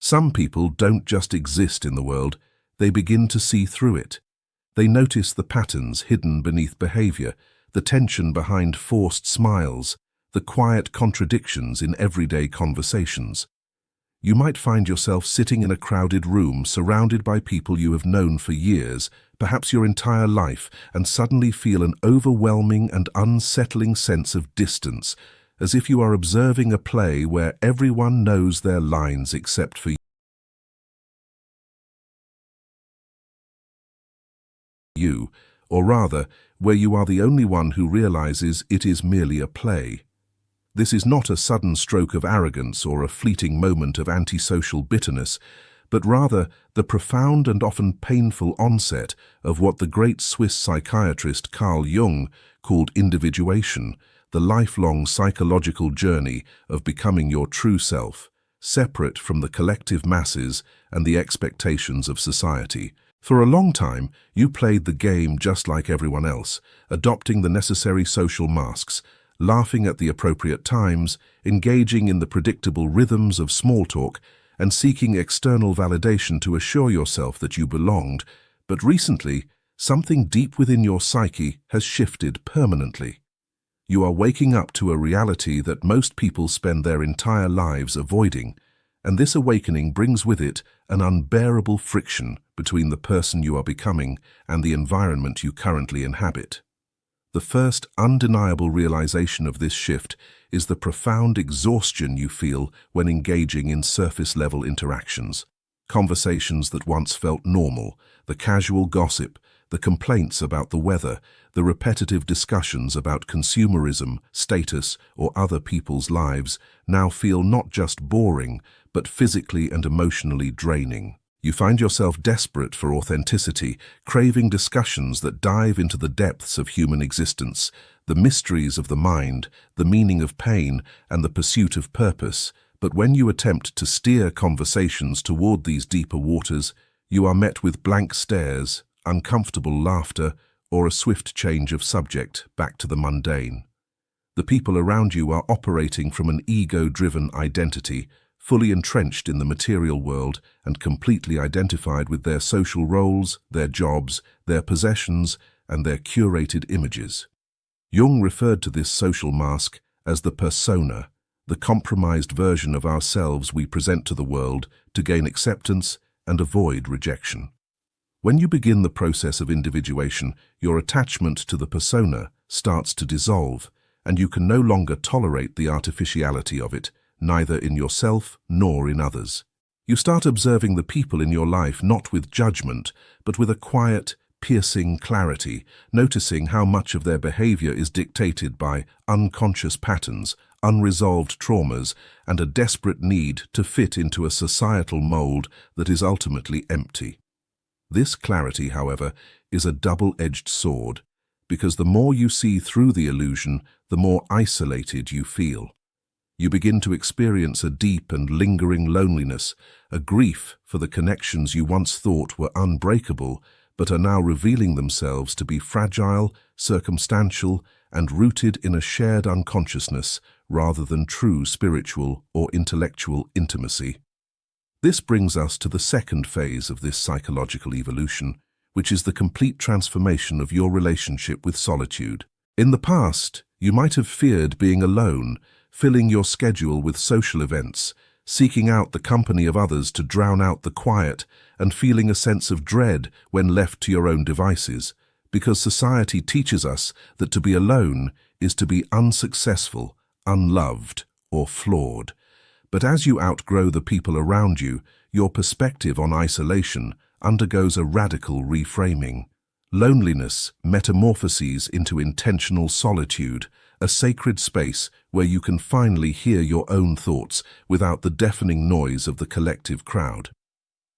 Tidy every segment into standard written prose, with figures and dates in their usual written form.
Some people don't just exist in the world, they begin to see through it. They notice the patterns hidden beneath behavior, the tension behind forced smiles, the quiet contradictions in everyday conversations. You might find yourself sitting in a crowded room surrounded by people you have known for years, perhaps your entire life, and suddenly feel an overwhelming and unsettling sense of distance, as if you are observing a play where everyone knows their lines except for you, or rather, where you are the only one who realizes it is merely a play. This is not a sudden stroke of arrogance or a fleeting moment of antisocial bitterness, but rather the profound and often painful onset of what the great Swiss psychiatrist Carl Jung called individuation, the lifelong psychological journey of becoming your true self, separate from the collective masses and the expectations of society. For a long time, you played the game just like everyone else, adopting the necessary social masks, laughing at the appropriate times, engaging in the predictable rhythms of small talk, and seeking external validation to assure yourself that you belonged. But recently, something deep within your psyche has shifted permanently. You are waking up to a reality that most people spend their entire lives avoiding, and this awakening brings with it an unbearable friction between the person you are becoming and the environment you currently inhabit. The first undeniable realization of this shift is the profound exhaustion you feel when engaging in surface-level interactions. Conversations that once felt normal, the casual gossip, the complaints about the weather, the repetitive discussions about consumerism, status, or other people's lives now feel not just boring, but physically and emotionally draining. You find yourself desperate for authenticity, craving discussions that dive into the depths of human existence, the mysteries of the mind, the meaning of pain, and the pursuit of purpose. But when you attempt to steer conversations toward these deeper waters, you are met with blank stares, uncomfortable laughter, or a swift change of subject back to the mundane. The people around you are operating from an ego-driven identity, fully entrenched in the material world and completely identified with their social roles, their jobs, their possessions, and their curated images. Jung referred to this social mask as the persona, the compromised version of ourselves we present to the world to gain acceptance and avoid rejection. When you begin the process of individuation, your attachment to the persona starts to dissolve, and you can no longer tolerate the artificiality of it, neither in yourself nor in others. You start observing the people in your life not with judgment, but with a quiet, piercing clarity, noticing how much of their behavior is dictated by unconscious patterns, unresolved traumas, and a desperate need to fit into a societal mold that is ultimately empty. This clarity, however, is a double-edged sword, because the more you see through the illusion, the more isolated you feel. You begin to experience a deep and lingering loneliness, a grief for the connections you once thought were unbreakable, but are now revealing themselves to be fragile, circumstantial, and rooted in a shared unconsciousness rather than true spiritual or intellectual intimacy. This brings us to the second phase of this psychological evolution, which is the complete transformation of your relationship with solitude. In the past, you might have feared being alone, filling your schedule with social events, seeking out the company of others to drown out the quiet, and feeling a sense of dread when left to your own devices, because society teaches us that to be alone is to be unsuccessful, unloved, or flawed. But as you outgrow the people around you, your perspective on isolation undergoes a radical reframing. Loneliness metamorphoses into intentional solitude, a sacred space where you can finally hear your own thoughts without the deafening noise of the collective crowd.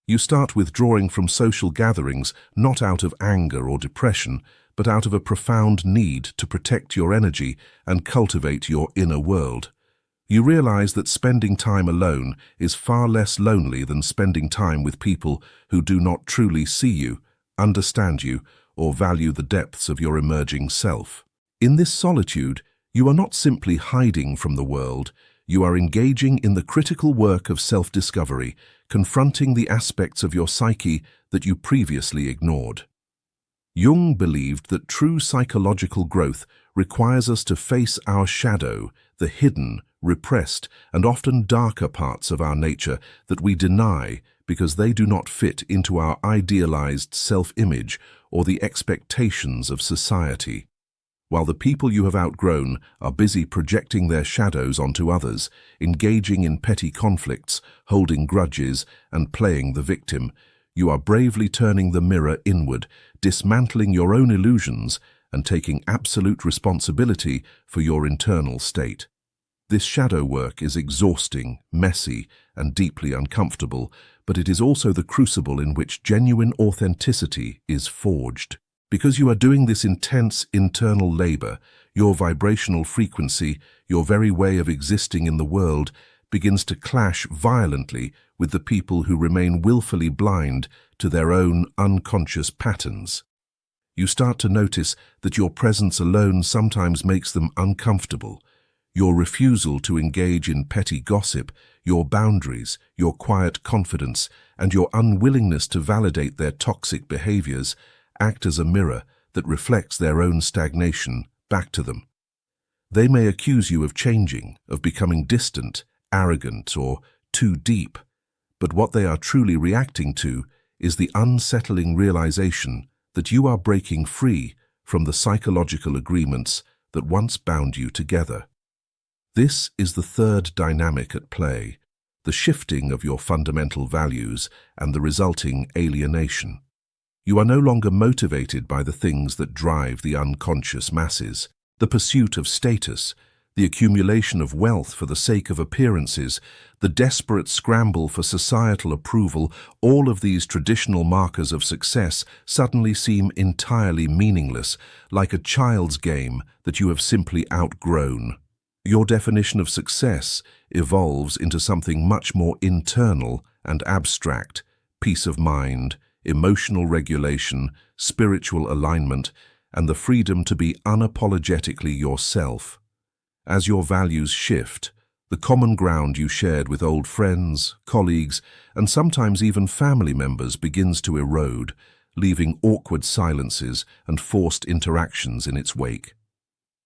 You start withdrawing from social gatherings not out of anger or depression, but out of a profound need to protect your energy and cultivate your inner world. You realize that spending time alone is far less lonely than spending time with people who do not truly see you, understand you, or value the depths of your emerging self. In this solitude, you are not simply hiding from the world, You are engaging in the critical work of self-discovery, confronting the aspects of your psyche that you previously ignored. Jung believed that true psychological growth requires us to face our shadow, the hidden, repressed, and often darker parts of our nature that we deny because they do not fit into our idealized self-image or the expectations of society. While the people you have outgrown are busy projecting their shadows onto others, engaging in petty conflicts, holding grudges, and playing the victim, you are bravely turning the mirror inward, dismantling your own illusions and taking absolute responsibility for your internal state. This shadow work is exhausting, messy, and deeply uncomfortable, but it is also the crucible in which genuine authenticity is forged. Because you are doing this intense internal labor, your vibrational frequency, your very way of existing in the world, begins to clash violently with the people who remain willfully blind to their own unconscious patterns. You start to notice that your presence alone sometimes makes them uncomfortable. Your refusal to engage in petty gossip, your boundaries, your quiet confidence, and your unwillingness to validate their toxic behaviors act as a mirror that reflects their own stagnation back to them. They may accuse you of changing, of becoming distant, arrogant, or too deep, but what they are truly reacting to is the unsettling realization that you are breaking free from the psychological agreements that once bound you together. This is the third dynamic at play, the shifting of your fundamental values and the resulting alienation. You are no longer motivated by the things that drive the unconscious masses, the pursuit of status, the accumulation of wealth for the sake of appearances, the desperate scramble for societal approval. All of these traditional markers of success suddenly seem entirely meaningless, like a child's game that you have simply outgrown. Your definition of success evolves into something much more internal and abstract: peace of mind, emotional regulation, spiritual alignment, and the freedom to be unapologetically yourself. As your values shift, the common ground you shared with old friends, colleagues, and sometimes even family members begins to erode, leaving awkward silences and forced interactions in its wake.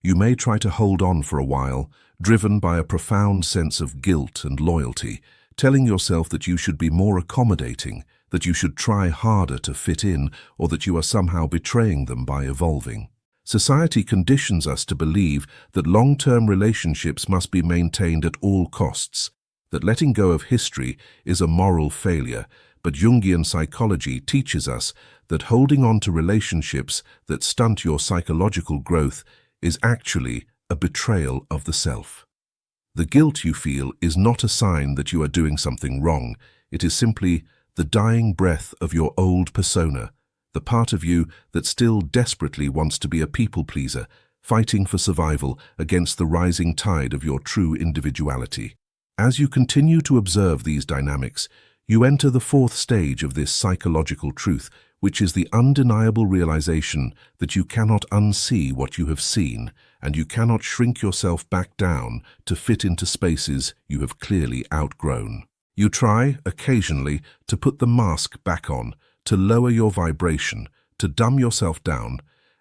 You may try to hold on for a while, driven by a profound sense of guilt and loyalty, telling yourself that you should be more accommodating, that you should try harder to fit in, or that you are somehow betraying them by evolving. Society conditions us to believe that long-term relationships must be maintained at all costs, that letting go of history is a moral failure, but Jungian psychology teaches us that holding on to relationships that stunt your psychological growth is actually a betrayal of the self. The guilt you feel is not a sign that you are doing something wrong. It is simply the dying breath of your old persona, the part of you that still desperately wants to be a people-pleaser, fighting for survival against the rising tide of your true individuality. As you continue to observe these dynamics, you enter the fourth stage of this psychological truth, which is the undeniable realization that you cannot unsee what you have seen, and you cannot shrink yourself back down to fit into spaces you have clearly outgrown. You try, occasionally, to put the mask back on, to lower your vibration, to dumb yourself down,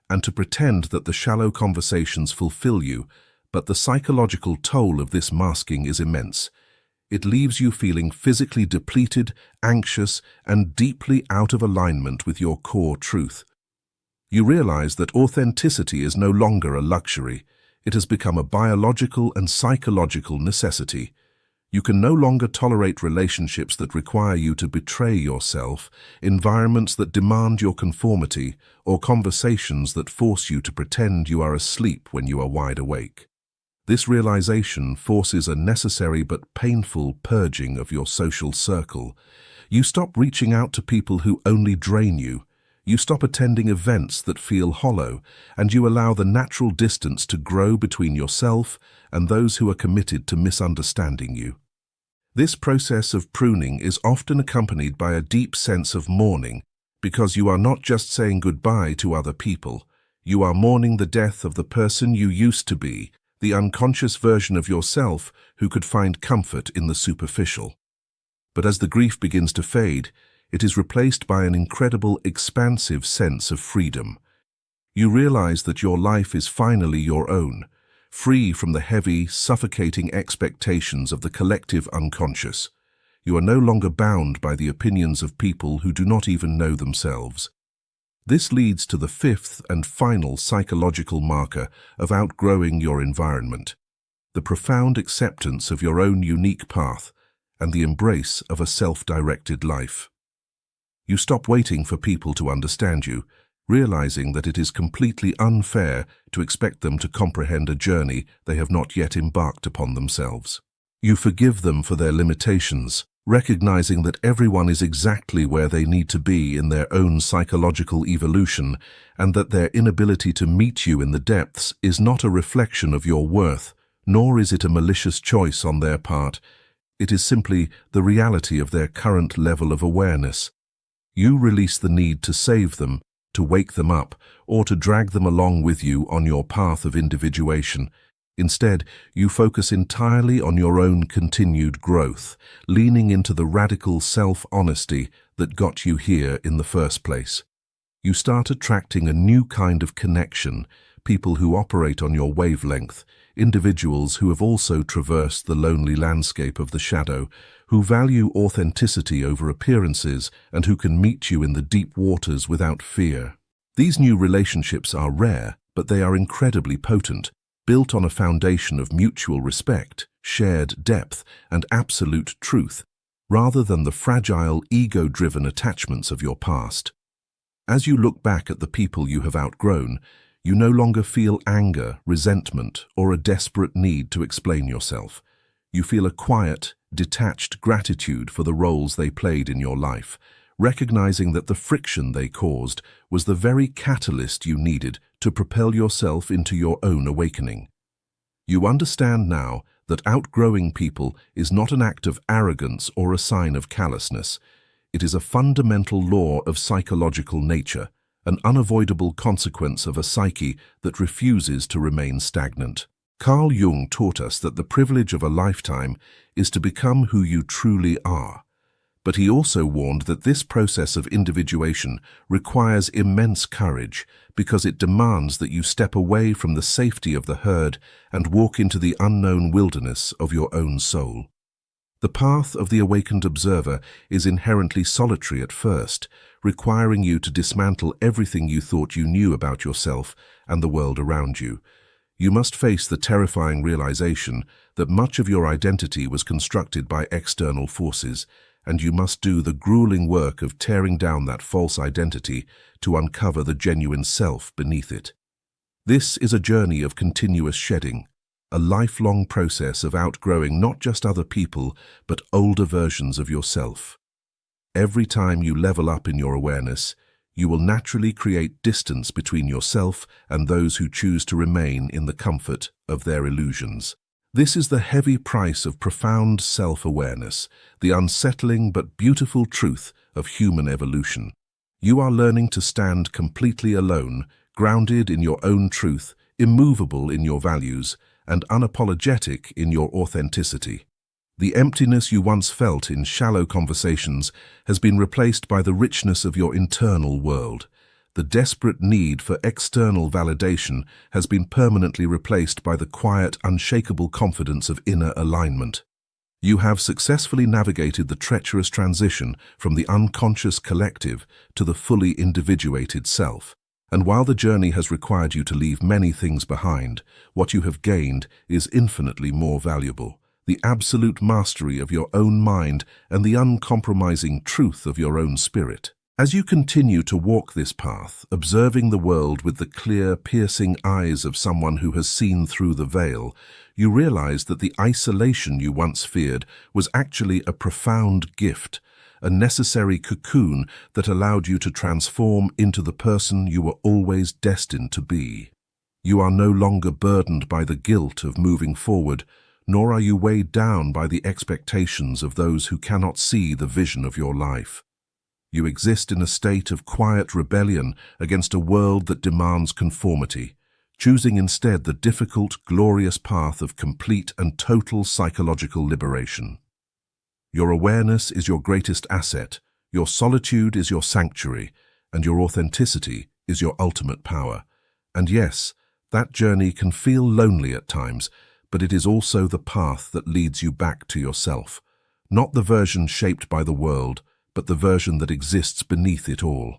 and to pretend that the shallow conversations fulfill you, but the psychological toll of this masking is immense. It leaves you feeling physically depleted, anxious, and deeply out of alignment with your core truth. You realize that authenticity is no longer a luxury. It has become a biological and psychological necessity. You can no longer tolerate relationships that require you to betray yourself, environments that demand your conformity, or conversations that force you to pretend you are asleep when you are wide awake. This realization forces a necessary but painful purging of your social circle. You stop reaching out to people who only drain you. You stop attending events that feel hollow, and you allow the natural distance to grow between yourself and those who are committed to misunderstanding you. This process of pruning is often accompanied by a deep sense of mourning, because you are not just saying goodbye to other people. You are mourning the death of the person you used to be, the unconscious version of yourself who could find comfort in the superficial. But as the grief begins to fade, it is replaced by an incredible, expansive sense of freedom. You realize that your life is finally your own, free from the heavy, suffocating expectations of the collective unconscious. You are no longer bound by the opinions of people who do not even know themselves. This leads to the fifth and final psychological marker of outgrowing your environment, the profound acceptance of your own unique path and the embrace of a self-directed life. You stop waiting for people to understand you, realizing that it is completely unfair to expect them to comprehend a journey they have not yet embarked upon themselves. You forgive them for their limitations, recognizing that everyone is exactly where they need to be in their own psychological evolution, and that their inability to meet you in the depths is not a reflection of your worth, nor is it a malicious choice on their part. It is simply the reality of their current level of awareness. You release the need to save them, to wake them up, or to drag them along with you on your path of individuation. Instead, you focus entirely on your own continued growth, leaning into the radical self-honesty that got you here in the first place. You start attracting a new kind of connection, people who operate on your wavelength, individuals who have also traversed the lonely landscape of the shadow, who value authenticity over appearances and who can meet you in the deep waters without fear. These new relationships are rare, but they are incredibly potent, built on a foundation of mutual respect, shared depth, and absolute truth, rather than the fragile, ego-driven attachments of your past. As you look back at the people you have outgrown, you no longer feel anger, resentment, or a desperate need to explain yourself. You feel a quiet, detached gratitude for the roles they played in your life, recognizing that the friction they caused was the very catalyst you needed to propel yourself into your own awakening. You understand now that outgrowing people is not an act of arrogance or a sign of callousness. It is a fundamental law of psychological nature, an unavoidable consequence of a psyche that refuses to remain stagnant. Carl Jung taught us that the privilege of a lifetime is to become who you truly are. But he also warned that this process of individuation requires immense courage because it demands that you step away from the safety of the herd and walk into the unknown wilderness of your own soul. The path of the awakened observer is inherently solitary at first, requiring you to dismantle everything you thought you knew about yourself and the world around you. You must face the terrifying realization that much of your identity was constructed by external forces, and you must do the grueling work of tearing down that false identity to uncover the genuine self beneath it. This is a journey of continuous shedding, a lifelong process of outgrowing not just other people, but older versions of yourself. Every time you level up in your awareness, you will naturally create distance between yourself and those who choose to remain in the comfort of their illusions. This is the heavy price of profound self-awareness, the unsettling but beautiful truth of human evolution. You are learning to stand completely alone, grounded in your own truth, immovable in your values, and unapologetic in your authenticity. The emptiness you once felt in shallow conversations has been replaced by the richness of your internal world. The desperate need for external validation has been permanently replaced by the quiet, unshakable confidence of inner alignment. You have successfully navigated the treacherous transition from the unconscious collective to the fully individuated self. And while the journey has required you to leave many things behind, what you have gained is infinitely more valuable. The absolute mastery of your own mind and the uncompromising truth of your own spirit. As you continue to walk this path, observing the world with the clear, piercing eyes of someone who has seen through the veil, you realize that the isolation you once feared was actually a profound gift, a necessary cocoon that allowed you to transform into the person you were always destined to be. You are no longer burdened by the guilt of moving forward, nor are you weighed down by the expectations of those who cannot see the vision of your life. You exist in a state of quiet rebellion against a world that demands conformity, choosing instead the difficult, glorious path of complete and total psychological liberation. Your awareness is your greatest asset, your solitude is your sanctuary, and your authenticity is your ultimate power. And yes, that journey can feel lonely at times, but it is also the path that leads you back to yourself. Not the version shaped by the world, but the version that exists beneath it all.